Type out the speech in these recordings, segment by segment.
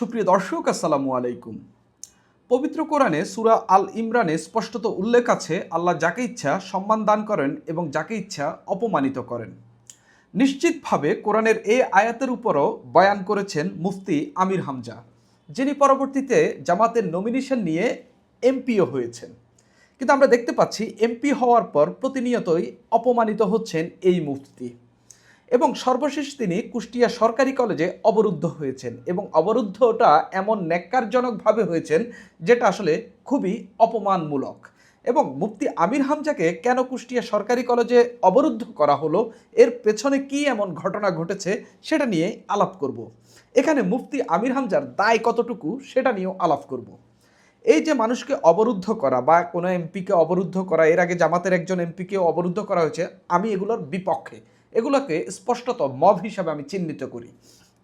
সুপ্রিয় দর্শক, আসসালামু আলাইকুম। পবিত্র কোরআনে সূরা আল ইমরানে স্পষ্টত উল্লেখ আছে, আল্লাহ যাকে ইচ্ছা সম্মান দান করেন এবং যাকে ইচ্ছা অপমানিত করেন। নিশ্চিতভাবে কোরআনের এই আয়াতের উপরও বয়ান করেছেন মুফতি আমির হামজা, যিনি পরবর্তীতে জামাতের নমিনেশন নিয়ে এমপিও হয়েছেন। কিন্তু আমরা দেখতে পাচ্ছি এমপি হওয়ার পর প্রতিনিয়তই অপমানিত হচ্ছেন এই মুফতি। এবং সর্বশেষ তিনি কুষ্টিয়া সরকারি কলেজে অবরুদ্ধ হয়েছেন, এবং অবরুদ্ধটা এমন ন্যাক্কারজনকভাবে হয়েছেন যেটা আসলে খুবই অপমানমূলক। এবং মুফতি আমির হামজাকে কেন কুষ্টিয়া সরকারি কলেজে অবরুদ্ধ করা হলো, এর পেছনে কি এমন ঘটনা ঘটেছে সেটা নিয়ে আলাপ করব। এখানে মুফতি আমির হামজার দায় কতটুকু সেটা নিয়েও আলাপ করব। এই যে মানুষকে অবরুদ্ধ করা বা কোনো এমপিকে অবরুদ্ধ করা, এর আগে জামাতের একজন এমপিকে অবরুদ্ধ করা হয়েছে, আমি এগুলোর বিপক্ষে। এগুলোকে স্পষ্টত মব হিসাবে আমি চিহ্নিত করি।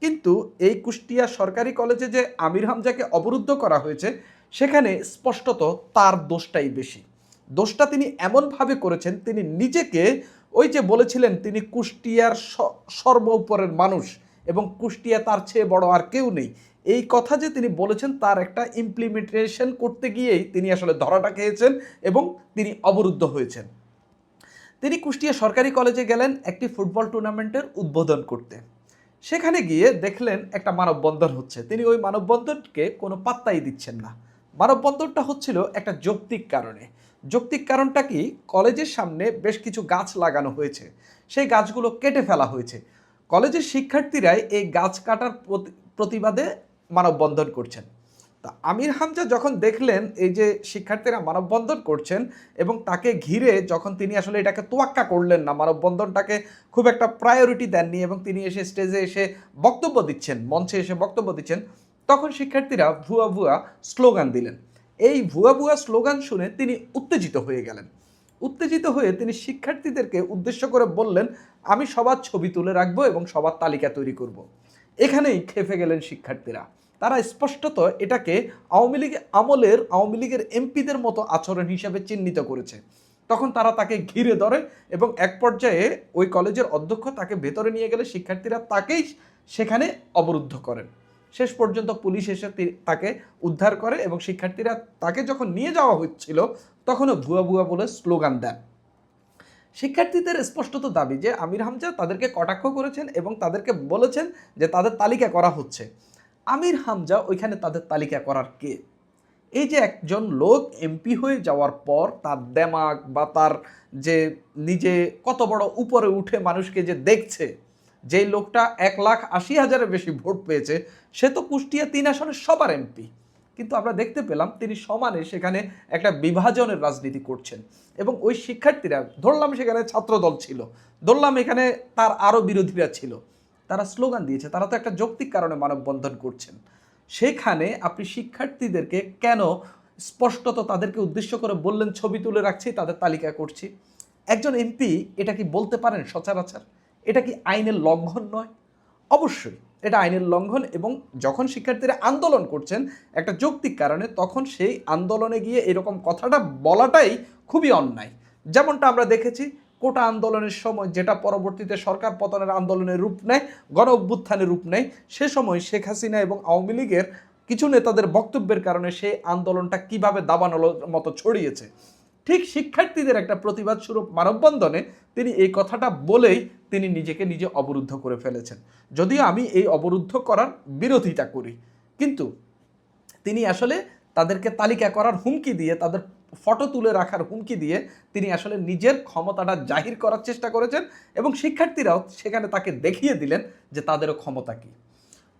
কিন্তু এই কুষ্টিয়া সরকারি কলেজে যে আমির হামজাকে অবরুদ্ধ করা হয়েছে, সেখানে স্পষ্টত তার দোষটাই বেশি। দোষটা তিনি এমনভাবে করেছেন, তিনি নিজেকে ওই যে বলেছিলেন তিনি কুষ্টিয়ার সর্ব উপরের মানুষ এবং কুষ্টিয়া তার চেয়ে বড় আর কেউ নেই, এই কথা যে তিনি বলেছেন তার একটা ইমপ্লিমেন্টেশন করতে গিয়েই তিনি আসলে ধরাটা খেয়েছেন এবং তিনি অবরুদ্ধ হয়েছেন। তিনি কুষ্টিয়া সরকারি কলেজে গেলেন একটি ফুটবল টুর্নামেন্টের উদ্বোধন করতে। সেখানে গিয়ে দেখলেন একটা মানববন্ধন হচ্ছে, তিনি ওই মানববন্ধনকে কোনো পাত্তাই দিচ্ছেন না। মানববন্ধনটা হচ্ছিল একটা যৌক্তিক কারণে। যৌক্তিক কারণটা কি, কলেজের সামনে বেশ কিছু গাছ লাগানো হয়েছে, সেই গাছগুলো কেটে ফেলা হয়েছে। কলেজের শিক্ষার্থীরাই এই গাছ কাটার প্রতিবাদে মানববন্ধন করছেন। তা আমির হামজা যখন দেখলেন এই যে শিক্ষার্থীরা মানববন্ধন করছেন এবং তাকে ঘিরে যখন তিনি আসলে এটাকে তোয়াক্কা করলেন না, মানববন্ধনটাকে খুব একটা প্রায়োরিটি দেননি এবং তিনি এসে স্টেজে এসে বক্তব্য দিচ্ছেন, মঞ্চে এসে বক্তব্য দিচ্ছেন, তখন শিক্ষার্থীরা ভুয়া ভুয়া স্লোগান দিলেন। এই ভুয়া ভুয়া স্লোগান শুনে তিনি উত্তেজিত হয়ে গেলেন। উত্তেজিত হয়ে তিনি শিক্ষার্থীদেরকে উদ্দেশ্য করে বললেন, আমি সবার ছবি তুলে রাখবো এবং সবার তালিকা তৈরি করব। এখানেই খেপে গেলেন শিক্ষার্থীরা। তারা স্পষ্টত এটাকে আওয়ামী লীগের এমপিদের মতো আচরণ হিসাবে চিহ্নিত করেছে। তখন তারা তাকে ঘিরে ধরে এবং এক পর্যায়ে ওই কলেজের অধ্যক্ষ তাকে ভেতরে নিয়ে গেলে শিক্ষার্থীরা তাকেই সেখানে অবরুদ্ধ করেন। শেষ পর্যন্ত পুলিশ এসে তাকে উদ্ধার করে এবং শিক্ষার্থীরা তাকে যখন নিয়ে যাওয়া হচ্ছিল তখনও ভুয়া ভুয়া বলে স্লোগান দেন। শিক্ষার্থীদের স্পষ্টত দাবি যে আমির হামজা তাদেরকে কটাক্ষ করেছেন এবং তাদেরকে বলেছেন যে তাদের তালিকা করা হচ্ছে। আমির হামজা ওইখানে তাদের তালিকা করার কে? এই যে একজন লোক এমপি হয়ে যাওয়ার পর তার দেমাগ বা তার যে নিজে কত বড় উপরে উঠে মানুষকে যে দেখছে, যেই লোকটা 1,80,000-এর বেশি ভোট পেয়েছে, সে তো কুষ্টিয়া 3 আসনের সবার এমপি। কিন্তু আমরা দেখতে পেলাম তিনি সমানে সেখানে একটা বিভাজনের রাজনীতি করছেন। এবং ওই শিক্ষার্থীরা, ধরলাম সেখানে ছাত্রদল ছিল, ধরলাম এখানে তার আরও বিরোধীরা ছিল, তারা স্লোগান দিয়েছে, তারা তো একটা যৌক্তিক কারণে মানববন্ধন করছেন। সেখানে আপনি শিক্ষার্থীদেরকে কেন স্পষ্টত তাদেরকে উদ্দেশ্য করে বললেন ছবি তুলে রাখছি, তাদের তালিকা করছি? একজন এমপি এটা কি বলতে পারেন সচরাচর? এটা কি আইনের লঙ্ঘন নয়? অবশ্যই এটা আইনের লঙ্ঘন। এবং যখন শিক্ষার্থীরা আন্দোলন করছেন একটা যৌক্তিক কারণে, তখন সেই আন্দোলনে গিয়ে এরকম কথাটা বলাটাই খুবই অন্যায়। যেমনটা আমরা দেখেছি কোটা আন্দোলনের সময়, যেটা পরবর্তীতে সরকার পতনের আন্দোলনের রূপ নেয়, গণ অভ্যুত্থানের রূপ নেয়, সে সময় শেখ হাসিনা এবং আওয়ামী লীগের কিছু নেতাদের বক্তব্যের কারণে সেই আন্দোলনটা কিভাবে দাবানোর মতো ছড়িয়েছে। ঠিক শিক্ষার্থীদের একটা প্রতিবাদ স্বরূপ মানববন্ধনে তিনি এই কথাটা বলেই তিনি নিজেকে নিজে অবরুদ্ধ করে ফেলেছেন। যদিও আমি এই অবরুদ্ধ করার বিরোধিতা করি, কিন্তু তিনি আসলে তাদেরকে তালিকা করার হুমকি দিয়ে, তাদের ফটো তুলে রাখার হুমকি দিয়ে তিনি আসলে নিজের ক্ষমতাটা জাহির করার চেষ্টা করেছেন এবং শিক্ষার্থীরাও সেখানে তাকে দেখিয়ে দিলেন যে তাদেরও ক্ষমতা কী।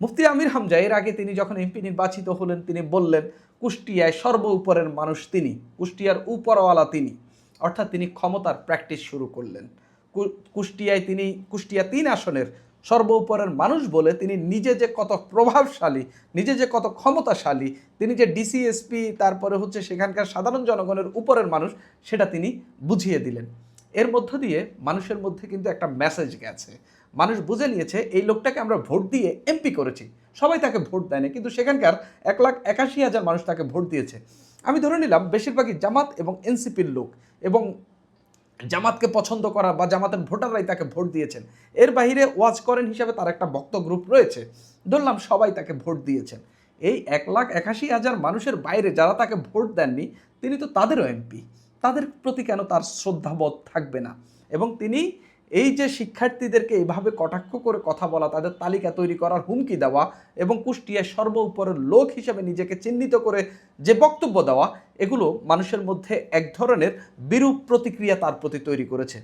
মুফতি আমির হামজা এর আগে তিনি যখন এমপি নির্বাচিত হলেন, তিনি বললেন কুষ্টিয়ায় সর্ব উপরের মানুষ তিনি, কুষ্টিয়ার উপরওয়ালা তিনি, অর্থাৎ তিনি ক্ষমতার প্র্যাকটিস শুরু করলেন। কুষ্টিয়ায় তিনি কুষ্টিয়া 3 আসনের সর্ব উপরের মানুষ বলে তিনি নিজে যে কত প্রভাবশালী, নিজে যে কত ক্ষমতাশালী, তিনি যে ডিসিএসপি, তারপরে হচ্ছে সেখানকার সাধারণ জনগণের উপরের মানুষ, সেটা তিনি বুঝিয়ে দিলেন। এর মধ্য দিয়ে মানুষের মধ্যে কিন্তু একটা মেসেজ গেছে। মানুষ বুঝে নিয়েছে এই লোকটাকে আমরা ভোট দিয়ে এমপি করেছি। সবাই তাকে ভোট দেয়নি, কিন্তু সেখানকার 1,81,000 মানুষ তাকে ভোট দিয়েছে। আমি ধরে নিলাম বেশিরভাগই জামাত এবং এনসিপির লোক এবং জামাতকে পছন্দ করা বা জামাতের ভোটাররাই তাকে ভোট দিয়েছেন। এর বাইরে ওয়াজ করেন হিসাবে তার একটা ভক্ত গ্রুপ রয়েছে, ধরলাম সবাই তাকে ভোট দিয়েছেন। এই 1,81,000 মানুষের বাইরে যারা তাকে ভোট দেননি তিনি তো তাদেরও এমপি, তাদের প্রতি কেন তার শ্রদ্ধাবোধ থাকবে না? এবং তিনি এই যে শিক্ষার্থীদেরকে এইভাবে কটাক্ষ করে কথা বলা, তাদের তালিকা তৈরি করার হুমকি দেওয়া এবং কুষ্টিয়ায় সর্বোপরের লোক হিসেবে নিজেকে চিহ্নিত করে যে বক্তব্য দেওয়া, এগুলো মানুষের মধ্যে এক ধরনের বিরূপ প্রতিক্রিয়া তার প্রতি তৈরি করেছে।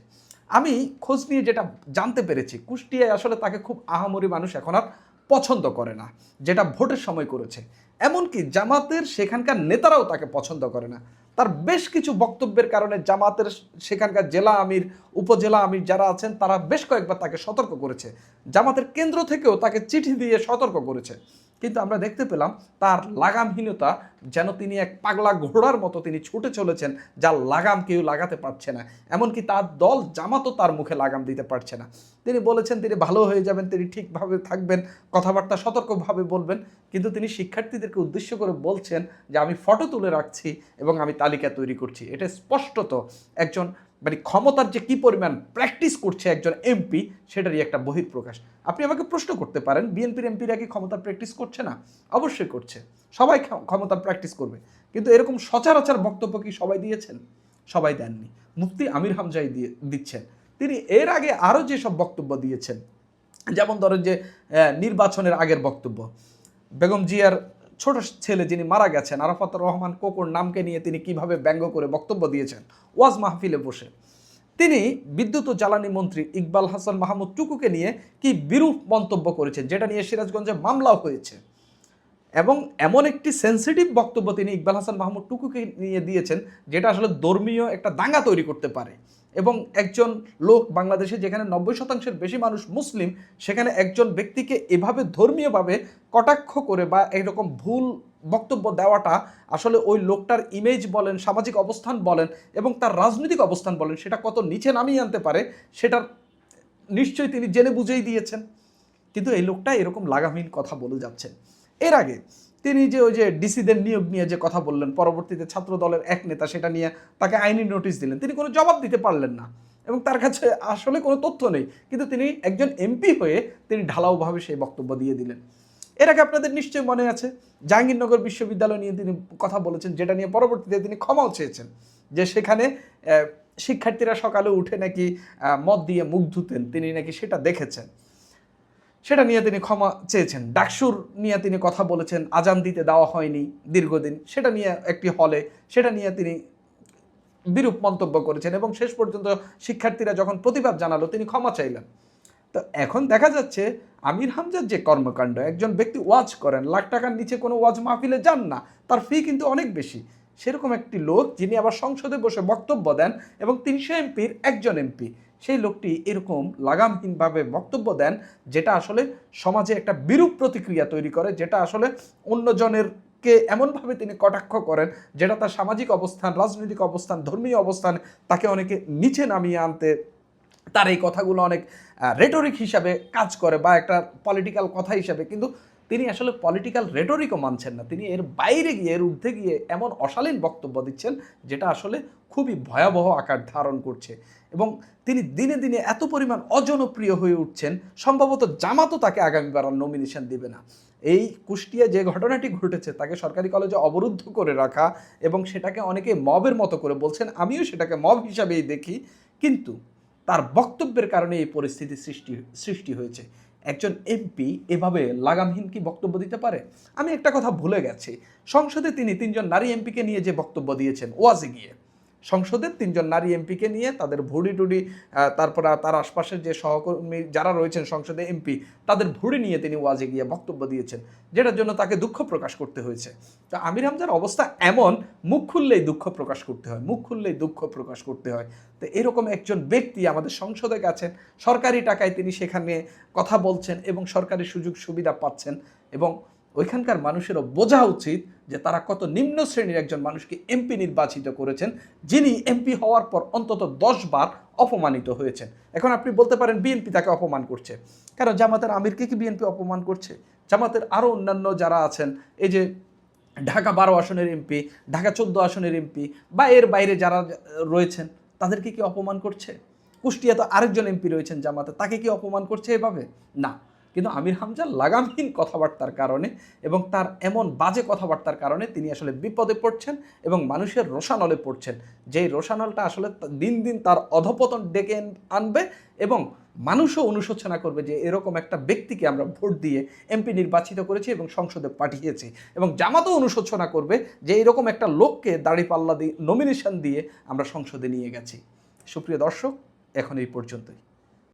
আমি খোঁজ নিয়ে যেটা জানতে পেরেছি, কুষ্টিয়ায় আসলে তাকে খুব আহামরি মানুষ এখন আর পছন্দ করে না, যেটা ভোটের সময় করেছে। এমনকি জামাতের সেখানকার নেতারাও তাকে পছন্দ করে না। তার বেশ কিছু বক্তব্যের কারণে জামাতের সেখানকার জেলা আমির, উপজেলা আমির যারা আছেন তারা বেশ কয়েকবার তাকে সতর্ক করেছে। জামাতের কেন্দ্র থেকেও তাকে চিঠি দিয়ে সতর্ক করেছে। কিন্তু আমরা দেখতে পেলাম তার লাগামহীনতা, যেন তিনি এক পাগলা ঘোড়ার মতো তিনি ছুটে চলেছেন, যার লাগাম কেউ লাগাতে পারছে না। এমনকি তার দল জামাতও তার মুখে লাগাম দিতে পারছে না। তিনি বলেছেন তিনি ভালো হয়ে যাবেন, তিনি ঠিকভাবে থাকবেন, কথাবার্তা সতর্কভাবে বলবেন। কিন্তু তিনি শিক্ষার্থীদেরকে উদ্দেশ্য করে বলছেন যে আমি ফটো তুলে রাখছি এবং আমি তালিকা তৈরি করছি। এটা স্পষ্টত একজন মানে ক্ষমতার যে কী পরিমাণ প্র্যাকটিস করছে একজন এমপি, সেটারই একটা বহিঃপ্রকাশ। আপনি আমাকে প্রশ্ন করতে পারেন, বিএনপির এমপিরা কি ক্ষমতার প্র্যাকটিস করছে না? অবশ্যই করছে, সবাই ক্ষমতার প্র্যাকটিস করবে। কিন্তু এরকম সচরাচর বক্তব্য কি সবাই দিয়েছেন? সবাই দেননি। মুফতি আমির হামজাই দিচ্ছেন। তিনি এর আগে আরও যেসব বক্তব্য দিয়েছেন, যেমন ধরেন যে নির্বাচনের আগের বক্তব্য, বেগম জিয়ার ছোট ছেলে যিনি মারা গেছেন আরাফাতুর রহমান কোকোর নামকে নিয়ে তিনি কিভাবে ব্যঙ্গ করে বক্তব্য দিয়েছেন ওয়াজ মাহফিলে বসে। তিনি বিদ্যুৎ ও জ্বালানি মন্ত্রী ইকবাল হাসান মাহমুদ টুকুকে নিয়ে কি বিরূপ মন্তব্য করেছেন, যেটা নিয়ে সিরাজগঞ্জে মামলাও হয়েছে। এবং এমন একটি সেন্সিটিভ বক্তব্য তিনি ইকবাল হাসান মাহমুদ টুকুকে নিয়ে দিয়েছেন, যেটা আসলে ধর্মীয় একটা দাঙ্গা তৈরি করতে পারে। এবং একজন লোক, বাংলাদেশে যেখানে 90% বেশি মানুষ মুসলিম, সেখানে একজন ব্যক্তিকে এভাবে ধর্মীয়ভাবে কটাক্ষ করে বা এরকম ভুল বক্তব্য দেওয়াটা আসলে ওই লোকটার ইমেজ বলেন, সামাজিক অবস্থান বলেন এবং তার রাজনৈতিক অবস্থান বলেন, সেটা কত নিচে নামিয়ে আনতে পারে সেটার নিশ্চয়ই তিনি জেনে বুঝেই দিয়েছেন। কিন্তু এই লোকটা এরকম লাগামহীন কথা বলে যাচ্ছেন। এর আগে তিনি যে ওই যে ডিসিদের নিয়োগ নিয়ে যে কথা বললেন, পরবর্তীতে ছাত্র দলের এক নেতা সেটা নিয়ে তাকে আইনি নোটিশ দিলেন, তিনি কোনো জবাব দিতে পারলেন না এবং তার কাছে আসলে কোনো তথ্য নেই। কিন্তু তিনি একজন এমপি হয়ে তিনি ঢালাওভাবে সেই বক্তব্য দিয়ে দিলেন। এর আগে আপনাদের নিশ্চয়ই মনে আছে জাহাঙ্গীরনগর বিশ্ববিদ্যালয় নিয়ে তিনি কথা বলেছেন, যেটা নিয়ে পরবর্তীতে তিনি ক্ষমাও চেয়েছেন, যে সেখানে শিক্ষার্থীরা সকালে উঠে নাকি মদ দিয়ে মুখ ধুতেন, তিনি নাকি সেটা দেখেছেন, সেটা নিয়ে তিনি ক্ষমা চেয়েছেন। ডাকসুর নিয়ে তিনি কথা বলেছেন, আজান দিতে দেওয়া হয়নি দীর্ঘদিন, সেটা নিয়ে একটি হলে, সেটা নিয়ে তিনি বিরূপ মন্তব্য করেছেন এবং শেষ পর্যন্ত শিক্ষার্থীরা যখন প্রতিবাদ জানালো তিনি ক্ষমা চাইলেন। তো এখন দেখা যাচ্ছে আমির হামজার যে কর্মকাণ্ড, একজন ব্যক্তি ওয়াজ করেন, লাখ টাকার নিচে কোনো ওয়াজ মাহফিলে যান না, তার ফি কিন্তু অনেক বেশি, সেরকম একটি লোক যিনি আবার সংসদে বসে বক্তব্য দেন এবং 300 এমপির একজন এমপি, সেই লোকটি এরকম লাগামহীনভাবে বক্তব্য দেন, যেটা আসলে সমাজে একটা বিরূপ প্রতিক্রিয়া তৈরি করে, যেটা আসলে অন্যজনের কে এমনভাবে তিনি কটাক্ষ করেন, যেটা তার সামাজিক অবস্থান, রাজনৈতিক অবস্থান, ধর্মীয় অবস্থান তাকে অনেকে নিচে নামিয়ে আনতে, তার এই কথাগুলো অনেক রেটরিক হিসাবে কাজ করে বা একটা পলিটিক্যাল কথা হিসাবে, কিন্তু তিনি আসলে পলিটিক্যাল রেটরিকও মানছেন না, তিনি এর বাইরে গিয়ে, এর ঊর্ধ্বে গিয়ে এমন অশালীন বক্তব্য দিচ্ছেন যেটা আসলে খুবই ভয়াবহ আকার ধারণ করছে। এবং তিনি দিনে দিনে এত পরিমাণ অজনপ্রিয় হয়ে উঠছেন, সম্ভবত জামাতও তাকে আগামীবার আর নমিনেশন দিবে না। এই কুষ্টিয়া যে ঘটনাটি ঘটেছে, তাকে সরকারি কলেজে অবরুদ্ধ করে রাখা এবং সেটাকে অনেকে মবের মতো করে বলছেন, আমিও সেটাকে মব হিসাবেই দেখি, কিন্তু তার বক্তব্যের কারণে এই পরিস্থিতি সৃষ্টি হয়েছে। একজন এমপি এভাবে লাগামহীন কি বক্তব্য দিতে পারে? আমি একটা কথা ভুলে গেছি, সংসদে তিনি 3জন নারী এমপিকে নিয়ে যে বক্তব্য দিয়েছেন ওয়াজে গিয়ে, সংসদের 3জন নারী এমপিকে নিয়ে তাদের ভুড়ি টুড়ি, তারপর তার আশপাশের যে সহকর্মী যারা রয়েছেন সংসদে এমপি, তাদের ভুড়ি নিয়ে তিনি ওয়াজে গিয়ে বক্তব্য দিয়েছেন, যেটার জন্য তাকে দুঃখ প্রকাশ করতে হয়েছে। তো আমির হামজার অবস্থা এমন, মুখ খুললেই দুঃখ প্রকাশ করতে হয়, মুখ খুললেই দুঃখ প্রকাশ করতে হয়। তো এরকম একজন ব্যক্তি আমাদের সংসদে গেছেন, সরকারি টাকায় তিনি সেখানে কথা বলছেন এবং সরকারি সুযোগ সুবিধা পাচ্ছেন, এবং ওইখানকার মানুষেরও বোঝা উচিত যে তারা কত নিম্ন শ্রেণীর একজন মানুষকে এমপি নির্বাচিত করেছেন, যিনি এমপি হওয়ার পর অন্তত 10 বার অপমানিত হয়েছেন। এখন আপনি বলতে পারেন বিএনপি তাকে অপমান করছে, কারণ জামাতের আমিরকে কি বিএনপি অপমান করছে? জামাতের আরও অন্যান্য যারা আছেন, এই যে ঢাকা 12 আসনের এমপি, ঢাকা 14 আসনের এমপি বা এর বাইরে যারা রয়েছেন, তাদেরকে কি অপমান করছে? কুষ্টিয়া তো আরেকজন এমপি রয়েছেন জামাতে, তাকে কি অপমান করছে এভাবে? না, কিন্তু আমির হামজা লাগামহীন কথাবার্তার কারণে এবং তার এমন বাজে কথাবার্তার কারণে তিনি আসলে বিপদে পড়ছেন এবং মানুষের রোষানলে পড়ছেন, যেই রোষানলটা আসলে দিন দিন তার অধপতন ডেকে আনবে এবং মানুষও অনুশোচনা করবে যে এরকম একটা ব্যক্তিকে আমরা ভোট দিয়ে এমপি নির্বাচিত করেছি এবং সংসদে পাঠিয়েছি, এবং জামাতও অনুশোচনা করবে যে এরকম একটা লোককে দাঁড়িপাল্লা দিয়ে নমিনেশন দিয়ে আমরা সংসদে নিয়ে গেছি। সুপ্রিয় দর্শক, এখন এই পর্যন্তই।